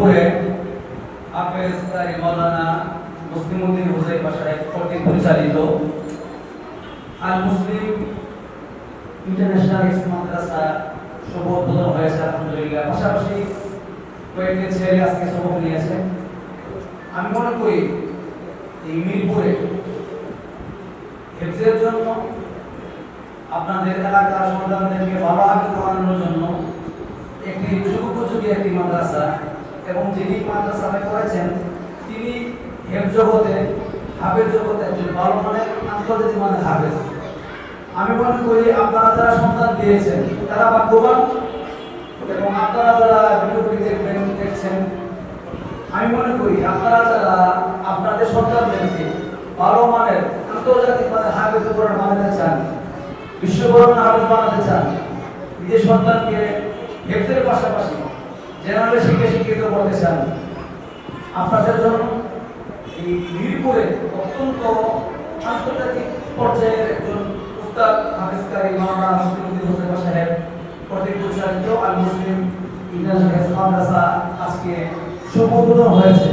মিরপুরে হাফেজ কারি মাওলানা মুসলিমউদ্দিন হুযাইফা সাহেব কর্তৃক পরিচালিত আল মুসলিম ইন্টারন্যাশনাল ইসলামিক মাদ্রাসা শুভ উদ্বোধন হয়েছে আলহামদুলিল্লাহ। পাশাপাশি কয়েকটি ছেলে আজকে সবক নিয়েছে। আমি মনে করি এই মিরপুরে হেফজের জন্য আপনাদের এলাকার সন্তানদেরকে ভালো আগে পড়ানোর জন্য একটি যুগোপযোগী একটি মাদ্রাসা, এবং যিনি মাদ্রাসায় করেছেন তিনি হেফজ জগতে হাফেজ জগতে একজন ভালো মানের আন্তর্জাতিক মানের হাফেজ। আমি মনে করি আপনারা যারা সন্তান দিয়েছেন তারা ভাগ্যবান, এবং আপনারা যারা ভিডিওটি দেখছেন আমি মনে করি আপনারা যারা আপনাদের সন্তানদেরকে ভালো মানের আন্তর্জাতিক মানের হাফেজ বানাতে চান, বিশ্ববরণ্য হাফেজ বানাতে চান, নিজের সন্তানকে হেফজের পাশাপাশি জেনারেল শিক্ষিত করতে চান, আপনাদের জন্য এই মিরপুরে অত্যন্ত আন্তর্জাতিক পর্যায়ের একজন উস্তাদ হাফেজ কারি মাওলানা মুসলিমউদ্দিন হুযাইফা সাহেব কর্তৃক পরিচালিত আল মুসলিম ইন্টারন্যাশনাল মাদ্রাসা আজকে শুভ উদ্বোধন হয়েছে।